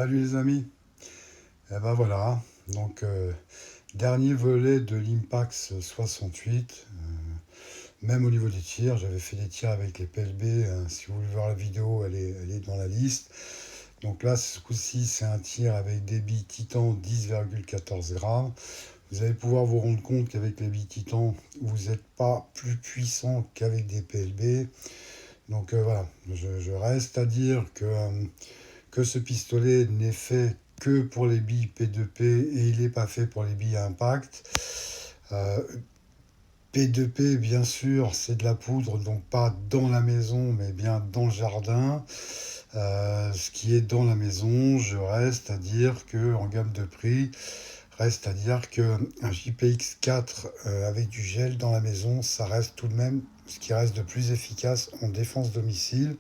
Salut les amis, et ben voilà, donc dernier volet de l'Impax 68, même au niveau des tirs, j'avais fait des tirs avec les PLB, si vous voulez voir la vidéo, elle est dans la liste. Donc là, ce coup-ci, c'est un tir avec des billes Titan 10,14 grammes. Vous allez pouvoir vous rendre compte qu'avec les billes Titan, vous n'êtes pas plus puissant qu'avec des PLB. Donc voilà, je reste à dire que ce pistolet n'est fait que pour les billes P2P et il n'est pas fait pour les billes à impact. Euh, P2P, bien sûr, c'est de la poudre, donc pas dans la maison, mais bien dans le jardin. Ce qui est dans la maison, je reste à dire que en gamme de prix, reste à dire qu'un JPX 4 avec du gel dans la maison, ça reste tout de même ce qui reste de plus efficace en défense domicile.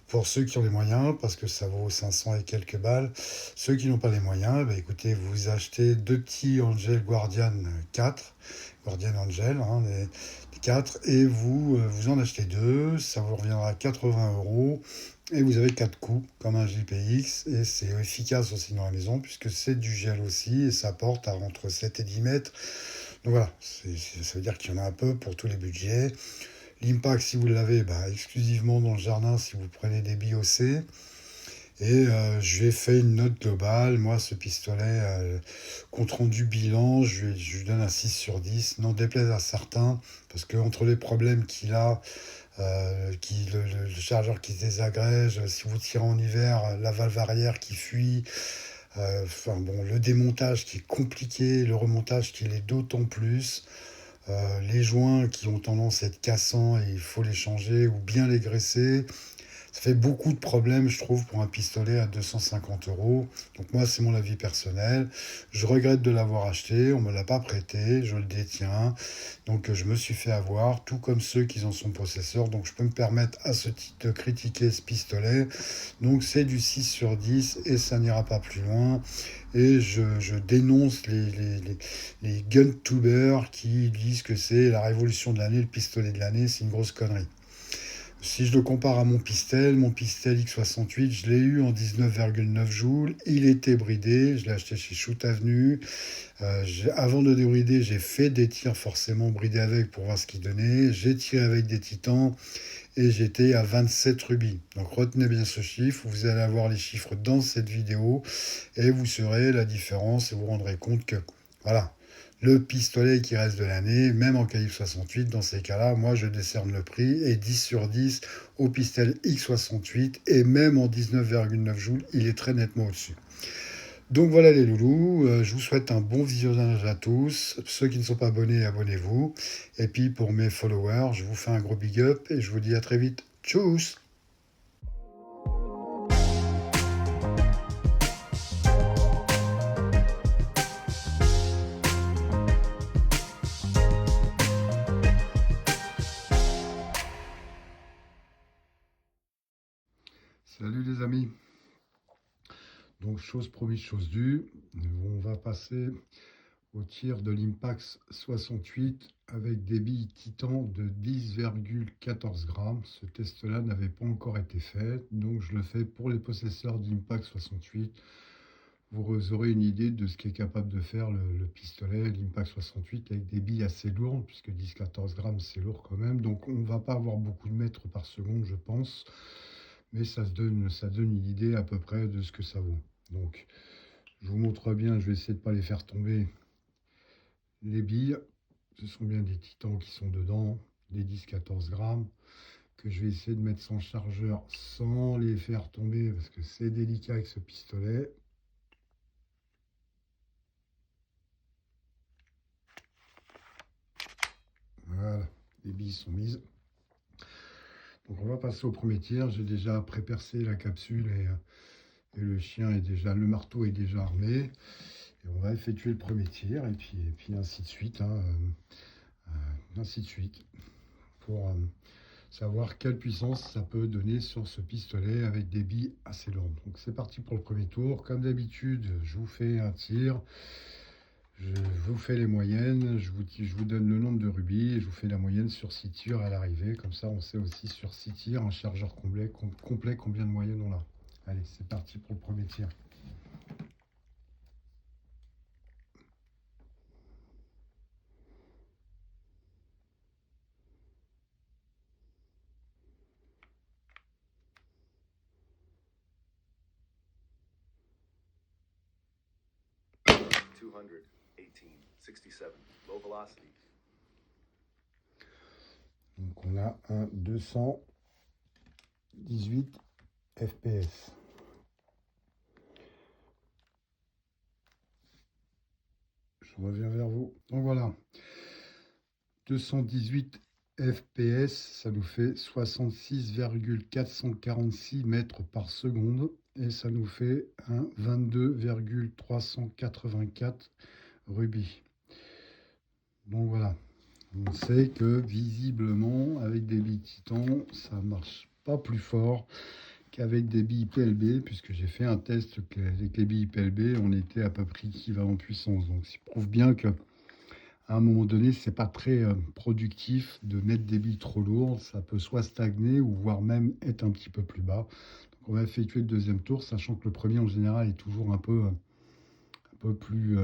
Pour ceux qui ont les moyens, parce que ça vaut 500 et quelques balles. Ceux qui n'ont pas les moyens, bah écoutez, vous achetez deux petits Angel Guardian 4, Guardian Angel, les 4, et vous en achetez deux, ça vous reviendra à 80 euros, et vous avez 4 coups, comme un JPX, et c'est efficace aussi dans la maison, puisque c'est du gel aussi, et ça porte à entre 7 et 10 mètres. Donc voilà, ça veut dire qu'il y en a un peu pour tous les budgets. L'impact, si vous l'avez, bah, exclusivement dans le jardin, si vous prenez des BOC. Et je lui ai fait une note globale. Moi, ce pistolet, compte rendu bilan, je lui donne un 6 sur 10. N'en déplaise à certains, parce que entre les problèmes qu'il a, le chargeur qui se désagrège, si vous tirez en hiver, la valve arrière qui fuit, enfin bon, le démontage qui est compliqué, le remontage qui l'est d'autant plus. Les joints qui ont tendance à être cassants et il faut les changer ou bien les graisser. Ça fait beaucoup de problèmes, je trouve, pour un pistolet à 250 euros. Donc moi, c'est mon avis personnel. Je regrette de l'avoir acheté, on ne me l'a pas prêté, je le détiens. Donc je me suis fait avoir, tout comme ceux qui en sont possesseurs. Donc je peux me permettre à ce titre de critiquer ce pistolet. Donc c'est du 6 sur 10 et ça n'ira pas plus loin. Et je dénonce les gun-tubers qui disent que c'est la révolution de l'année, le pistolet de l'année, c'est une grosse connerie. Si je le compare à mon pistel X68, je l'ai eu en 19,9 joules. Il était bridé, je l'ai acheté chez Shoot Avenue. Avant de débrider, j'ai fait des tirs forcément bridés avec pour voir ce qu'il donnait. J'ai tiré avec des titans et j'étais à 27 rubis. Donc retenez bien ce chiffre, vous allez avoir les chiffres dans cette vidéo et vous saurez la différence et vous rendrez compte que voilà, le pistolet qui reste de l'année, même en calibre 68, dans ces cas-là, moi je décerne le prix et 10 sur 10 au pistolet X68 et même en 19,9 joules, il est très nettement au-dessus. Donc voilà les loulous, je vous souhaite un bon visionnage à tous. Ceux qui ne sont pas abonnés, abonnez-vous. Et puis pour mes followers, je vous fais un gros big up et je vous dis à très vite. Tchuss! Salut les amis. Donc chose promise, chose due. On va passer au tir de l'Impax 68 avec des billes Titan de 10,14 grammes. Ce test-là n'avait pas encore été fait, donc je le fais pour les possesseurs d'Impax 68. Vous aurez une idée de ce qu'est capable de faire le pistolet, l'Impact 68, avec des billes assez lourdes, puisque 10-14 grammes, c'est lourd quand même. Donc on ne va pas avoir beaucoup de mètres par seconde, je pense, mais ça donne une idée à peu près de ce que ça vaut. Donc je vous montre bien, je vais essayer de ne pas les faire tomber. Les billes, ce sont bien des titans qui sont dedans, des 10-14 grammes, que je vais essayer de mettre sans chargeur, sans les faire tomber, parce que c'est délicat avec ce pistolet. Voilà, les billes sont mises. Donc on va passer au premier tir. J'ai déjà pré-percé la capsule et le chien est déjà, le marteau est déjà armé. Et on va effectuer le premier tir et puis ainsi de suite, ainsi de suite, pour savoir quelle puissance ça peut donner sur ce pistolet avec des billes assez lourdes. Donc c'est parti pour le premier tour. Comme d'habitude, je vous fais un tir. Je vous fais les moyennes, je vous donne le nombre de rubis et je vous fais la moyenne sur 6 tirs à l'arrivée. Comme ça, on sait aussi sur 6 tirs, un chargeur complet combien de moyennes on a. Allez, c'est parti pour le premier tir. Donc on a un 218 FPS. Je reviens vers vous. Donc voilà, 218 FPS, ça nous fait 66,446 mètres par seconde et ça nous fait un 22,384 rubis. Donc voilà, on sait que visiblement avec des billes Titan, ça marche pas plus fort qu'avec des billes PLB, puisque j'ai fait un test avec les billes PLB, on était à peu près équivalent en puissance. Donc ça prouve bien que à un moment donné, c'est pas très productif de mettre des billes trop lourdes. Ça peut soit stagner ou voire même être un petit peu plus bas. Donc on va effectuer le deuxième tour, sachant que le premier en général est toujours un peu plus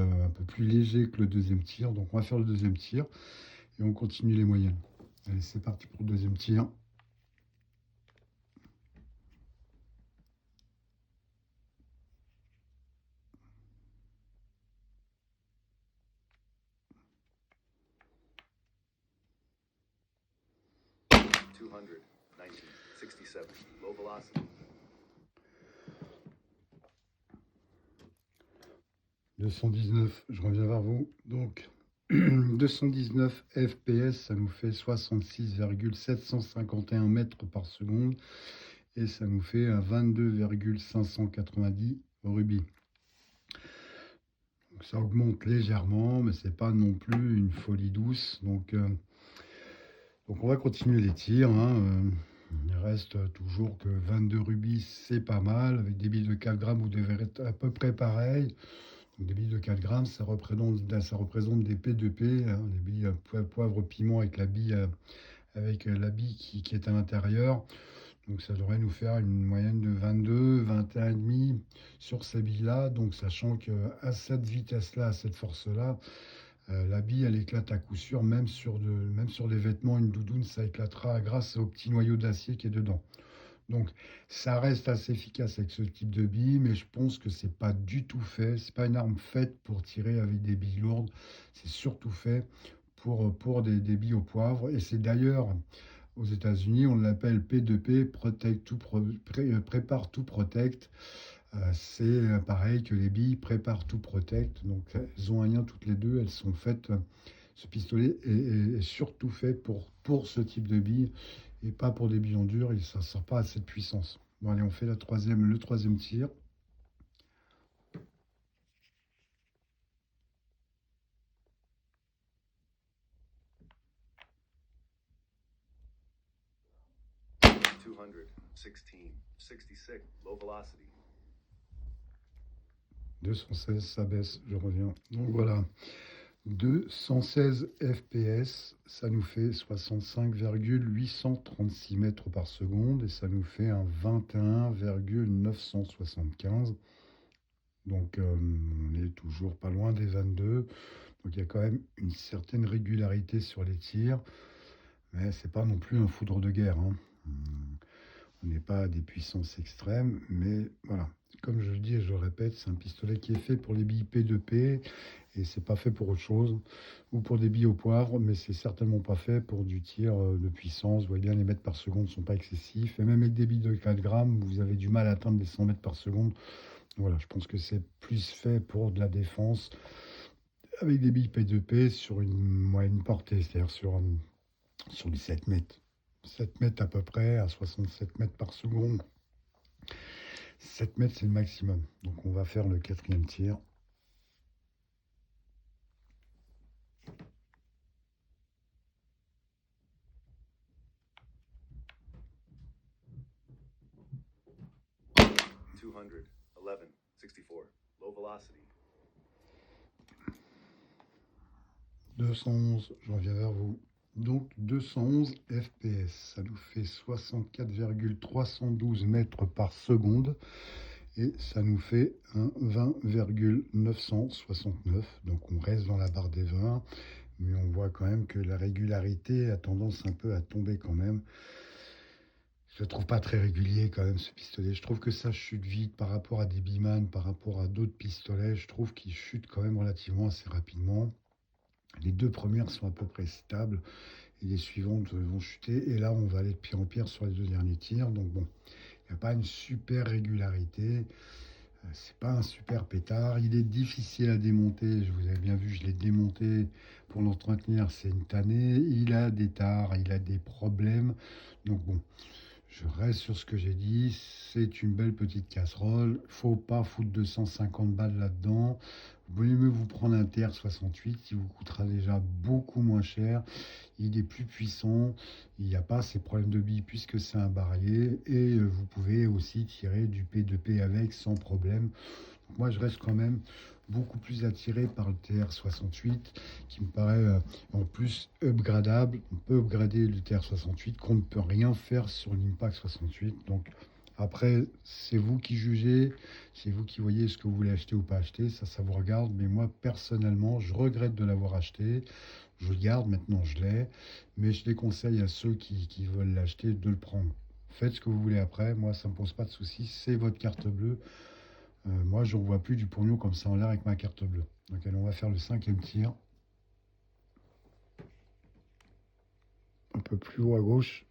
léger que le deuxième tir. Donc on va faire le deuxième tir et on continue les moyennes. Allez, c'est parti pour le deuxième tir. Low velocity. 219, je reviens vers vous. Donc 219 FPS, ça nous fait 66,751 mètres par seconde et ça nous fait un 22,590 rubis. Donc ça augmente légèrement, mais c'est pas non plus une folie douce. Donc on va continuer les tirs. Il reste toujours que 22 rubis, c'est pas mal. Avec des billes de 4 grammes, vous devrez être à peu près pareil. Donc, des billes de 4 grammes, ça représente des P2P, des billes poivre piment avec la bille, qui est à l'intérieur. Donc ça devrait nous faire une moyenne de 22, 21,5 sur ces billes-là. Donc sachant qu'à cette vitesse-là, à cette force-là, la bille, elle éclate à coup sûr, même sur des vêtements, une doudoune, ça éclatera grâce au petit noyau d'acier qui est dedans. Donc, ça reste assez efficace avec ce type de bille, mais je pense que c'est pas du tout fait. C'est pas une arme faite pour tirer avec des billes lourdes. C'est surtout fait pour des billes au poivre. Et c'est d'ailleurs aux États-Unis, on l'appelle P2P, Prepare to Protect. C'est pareil que les billes Prepare to Protect. Donc, elles ont un lien toutes les deux. Elles sont faites. Ce pistolet est surtout fait pour ce type de billes et pas pour des billes en dur. Et ça ne sort pas à cette puissance. Bon, allez, on fait le troisième tir. Low velocity. 216, ça baisse, je reviens. Donc voilà, 216 FPS, ça nous fait 65,836 mètres par seconde et ça nous fait un 21,975. Donc on est toujours pas loin des 22. Donc il y a quand même une certaine régularité sur les tirs, mais c'est pas non plus un foudre de guerre. On n'est pas à des puissances extrêmes, mais voilà. Comme je le dis et je le répète, c'est un pistolet qui est fait pour les billes P2P et c'est pas fait pour autre chose, ou pour des billes au poivre, mais c'est certainement pas fait pour du tir de puissance. Vous voyez bien, les mètres par seconde ne sont pas excessifs, et même avec des billes de 4 grammes, vous avez du mal à atteindre les 100 mètres par seconde. Voilà, je pense que c'est plus fait pour de la défense avec des billes P2P sur une moyenne portée, c'est-à-dire sur du 7 mètres. 7 mètres à peu près, à 67 mètres par seconde. 7 mètres, c'est le maximum. Donc on va faire le quatrième tir. Low velocity. 211, je reviens vers vous. Donc 211 FPS, ça nous fait 64,312 mètres par seconde et ça nous fait un 20,969. Donc on reste dans la barre des 20, mais on voit quand même que la régularité a tendance un peu à tomber quand même. Je le trouve pas très régulier quand même ce pistolet. Je trouve que ça chute vite par rapport à des Biman, par rapport à d'autres pistolets. Je trouve qu'il chute quand même relativement assez rapidement. Les deux premières sont à peu près stables et les suivantes vont chuter. Et là, on va aller de pire en pire sur les deux derniers tirs. Donc bon, il n'y a pas une super régularité. C'est pas un super pétard. Il est difficile à démonter. Je vous avais bien vu, je l'ai démonté pour l'entretenir. C'est une tannée. Il a des tares, il a des problèmes. Donc bon, je reste sur ce que j'ai dit. C'est une belle petite casserole. Faut pas foutre 250 balles là-dedans. Vous mieux vous prendre un TR-68 qui vous coûtera déjà beaucoup moins cher. Il est plus puissant. Il n'y a pas ces problèmes de billes puisque c'est un barillet. Et vous pouvez aussi tirer du P2P avec sans problème. Donc moi, je reste quand même beaucoup plus attiré par le TR-68 qui me paraît en plus upgradable. On peut upgrader le TR-68 qu'on ne peut rien faire sur l'Impact 68. Donc après, c'est vous qui jugez, c'est vous qui voyez ce que vous voulez acheter ou pas acheter, ça vous regarde. Mais moi, personnellement, je regrette de l'avoir acheté. Je le garde, maintenant je l'ai, mais je déconseille à ceux qui veulent l'acheter de le prendre. Faites ce que vous voulez après, moi ça ne me pose pas de soucis, c'est votre carte bleue. Moi je ne vois plus du pognon comme ça en l'air avec ma carte bleue. Donc allez, on va faire le cinquième tir, un peu plus haut à gauche.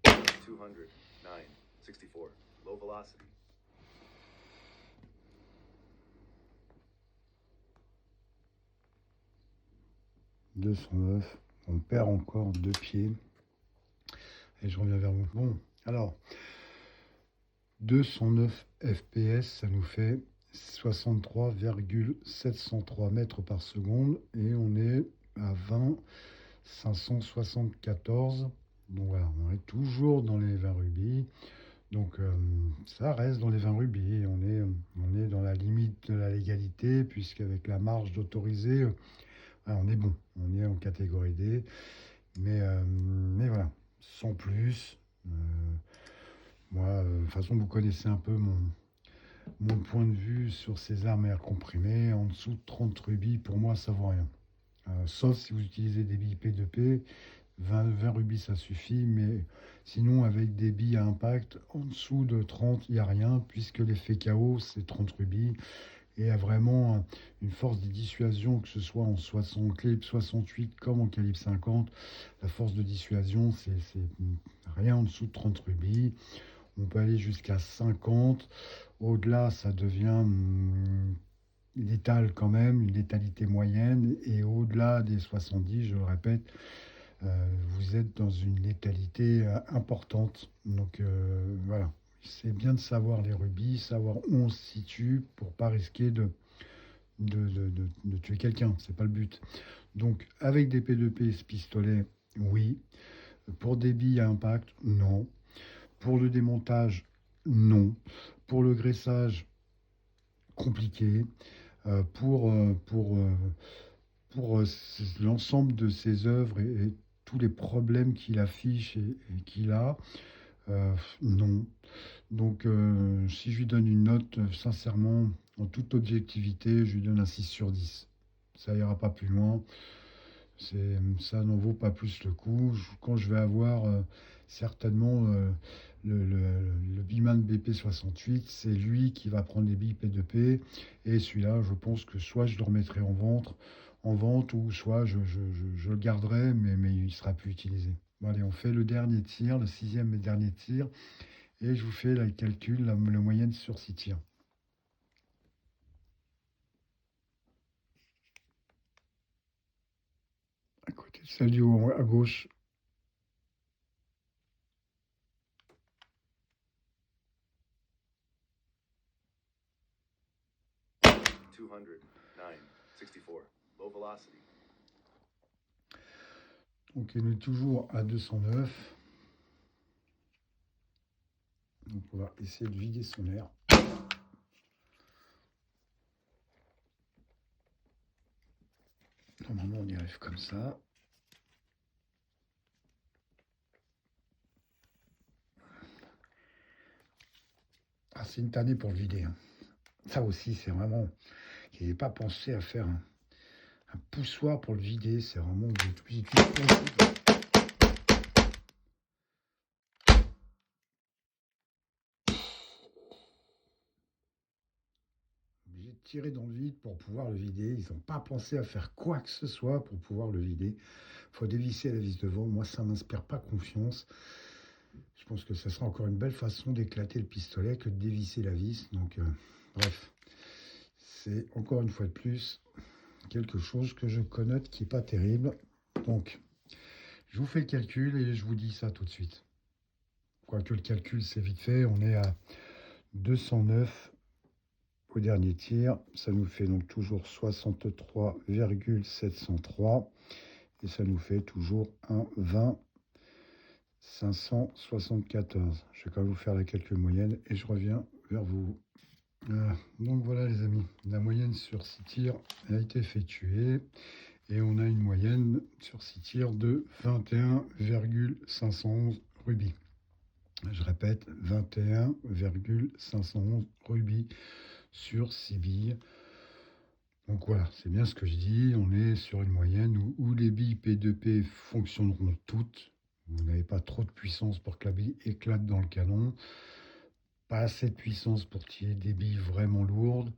200, 9, 64. Low velocity. 209, on perd encore deux pieds. Et je reviens vers vous. Bon, alors, 209 FPS, ça nous fait 63,703 mètres par seconde et on est à 20 574. Donc voilà, on est toujours dans les 20 rubis. Donc ça reste dans les 20 rubis. On est dans la limite de la légalité puisqu'avec la marge d'autorisé, on est bon. On est en catégorie D. Mais voilà, sans plus. Moi, de toute façon, vous connaissez un peu mon point de vue sur ces armes à air comprimé. En dessous de 30 rubis, pour moi, ça vaut rien. Sauf si vous utilisez des billes P2P, 20 rubis ça suffit, mais sinon avec des billes à impact, en dessous de 30, il n'y a rien, puisque l'effet KO, c'est 30 rubis, et a vraiment une force de dissuasion, que ce soit en 60 clip 68 comme en calibre 50, la force de dissuasion, c'est rien en dessous de 30 rubis. On peut aller jusqu'à 50, au-delà ça devient létal quand même, une létalité moyenne, et au-delà des 70, je le répète, vous êtes dans une létalité importante. Donc voilà, c'est bien de savoir les rubis, savoir où on se situe pour pas risquer de tuer quelqu'un, c'est pas le but. Donc avec des P2P, ce pistolet, oui. Pour des billes à impact, non. Pour le démontage, non. Pour le graissage, compliqué. Pour l'ensemble de ses œuvres et tous les problèmes qu'il affiche et qu'il a, non. Donc, si je lui donne une note, sincèrement, en toute objectivité, je lui donne un 6 sur 10. Ça ira pas plus loin. Ça n'en vaut pas plus le coup. Quand je vais avoir certainement le Biman BP68, c'est lui qui va prendre les billes P2P. Et celui-là, je pense que soit je le remettrai en vente ou soit je le garderai, mais il ne sera plus utilisé. Bon, allez, on fait le dernier tir, le sixième et dernier tir. Et je vous fais le calcul, la moyenne sur 6 tirs. À côté de celle du haut à gauche, 200, 9, 64. Low velocity. donc il est toujours à 209. Donc on va essayer de vider son air. Normalement on y arrive comme ça. Ah, c'est une tannée pour le vider, hein. Ça aussi c'est vraiment... Je n'ai pas pensé à faire un poussoir pour le vider. C'est vraiment vous utilisez pour le vide. Obligé de tirer dans le vide pour pouvoir le vider. Ils n'ont pas pensé à faire quoi que ce soit pour pouvoir le vider. Il faut dévisser la vis devant. Moi, ça ne m'inspire pas confiance. Je pense que ce sera encore une belle façon d'éclater le pistolet que de dévisser la vis. Donc, bref, c'est encore une fois de plus quelque chose que je connote qui n'est pas terrible. Donc, je vous fais le calcul et je vous dis ça tout de suite. Quoique le calcul, c'est vite fait. On est à 209 au dernier tir. Ça nous fait donc toujours 63,703. Et ça nous fait toujours un 20 574. Je vais quand même vous faire la calcul moyenne et je reviens vers vous. Donc voilà les amis, la moyenne sur 6 tirs a été effectuée et on a une moyenne sur 6 tirs de 21,511 rubis. Je répète, 21,511 rubis sur 6 billes. Donc voilà, c'est bien ce que je dis, on est sur une moyenne où les billes P2P fonctionneront toutes. Vous n'avez pas trop de puissance pour que la bille éclate dans le canon. Pas assez de puissance pour tirer des billes vraiment lourdes.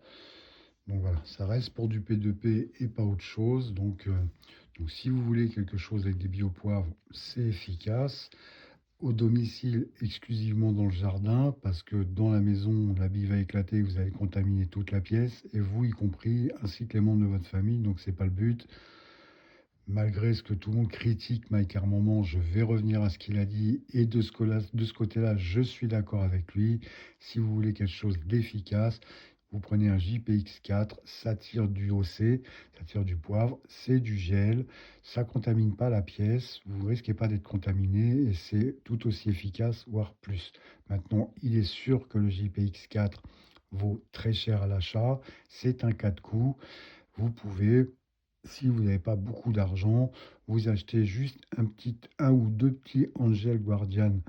Donc voilà, ça reste pour du P2P et pas autre chose. Donc si vous voulez quelque chose avec des billes au poivre, c'est efficace. Au domicile, exclusivement dans le jardin, parce que dans la maison, la bille va éclater, vous allez contaminer toute la pièce, et vous y compris, ainsi que les membres de votre famille, donc c'est pas le but. Malgré ce que tout le monde critique Mike Armand, je vais revenir à ce qu'il a dit, et de ce côté-là, je suis d'accord avec lui. Si vous voulez quelque chose d'efficace, vous prenez un JPX4, ça tire du OC, ça tire du poivre, c'est du gel, ça contamine pas la pièce, vous ne risquez pas d'être contaminé et c'est tout aussi efficace, voire plus. Maintenant, il est sûr que le JPX4 vaut très cher à l'achat, c'est un cas de coût. Vous pouvez, si vous n'avez pas beaucoup d'argent, vous achetez juste un ou deux petits Angel Guardian,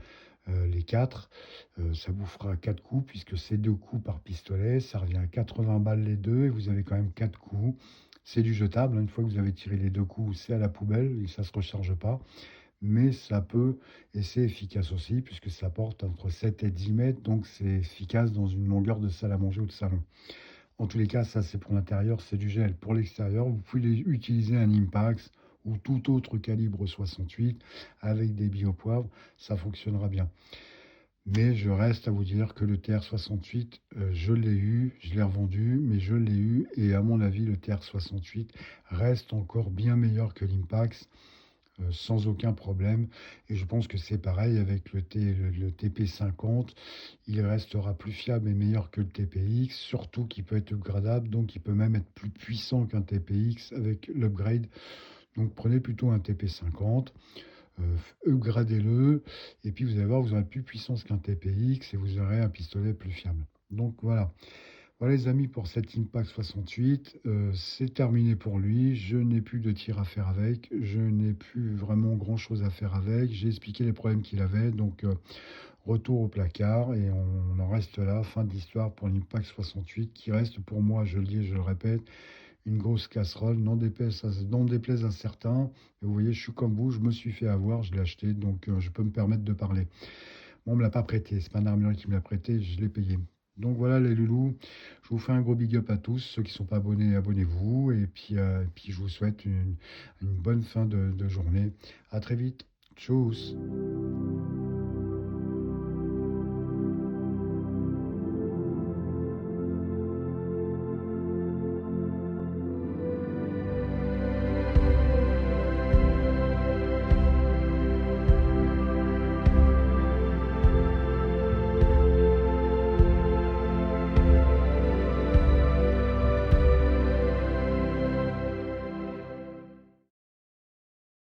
les 4. Ça vous fera 4 coups, puisque c'est 2 coups par pistolet. Ça revient à 80 balles les deux, et vous avez quand même 4 coups. C'est du jetable, hein. Une fois que vous avez tiré les 2 coups, c'est à la poubelle, et ça ne se recharge pas. Mais ça peut, et c'est efficace aussi, puisque ça porte entre 7 et 10 mètres, donc c'est efficace dans une longueur de salle à manger ou de salon. En tous les cas, ça c'est pour l'intérieur, c'est du gel. Pour l'extérieur, vous pouvez utiliser un Impax ou tout autre calibre 68 avec des billes au poivre, ça fonctionnera bien. Mais je reste à vous dire que le TR68, je l'ai eu, je l'ai revendu, mais je l'ai eu. Et à mon avis, le TR68 reste encore bien meilleur que l'Impax, sans aucun problème. Et je pense que c'est pareil avec le TP50. Il restera plus fiable et meilleur que le TPX, surtout qu'il peut être upgradable, donc il peut même être plus puissant qu'un TPX avec l'upgrade. Donc prenez plutôt un TP50. Upgradez-le, et puis vous allez voir, vous aurez plus de puissance qu'un TPX et vous aurez un pistolet plus fiable. Donc voilà. Voilà les amis pour cet Impact 68, c'est terminé pour lui, je n'ai plus de tir à faire avec, je n'ai plus vraiment grand chose à faire avec, j'ai expliqué les problèmes qu'il avait, donc retour au placard et on en reste là, fin de l'histoire pour l'Impact 68 qui reste pour moi, je le dis et je le répète, une grosse casserole, n'en déplaise à certains. Et vous voyez, je suis comme vous, je me suis fait avoir, je l'ai acheté, donc je peux me permettre de parler. Bon, on me l'a pas prêté, c'est pas un armurier qui me l'a prêté, je l'ai payé. Donc voilà les loulous, je vous fais un gros big up à tous, ceux qui ne sont pas abonnés, abonnez-vous, et puis je vous souhaite une bonne fin de journée. À très vite, tchuss.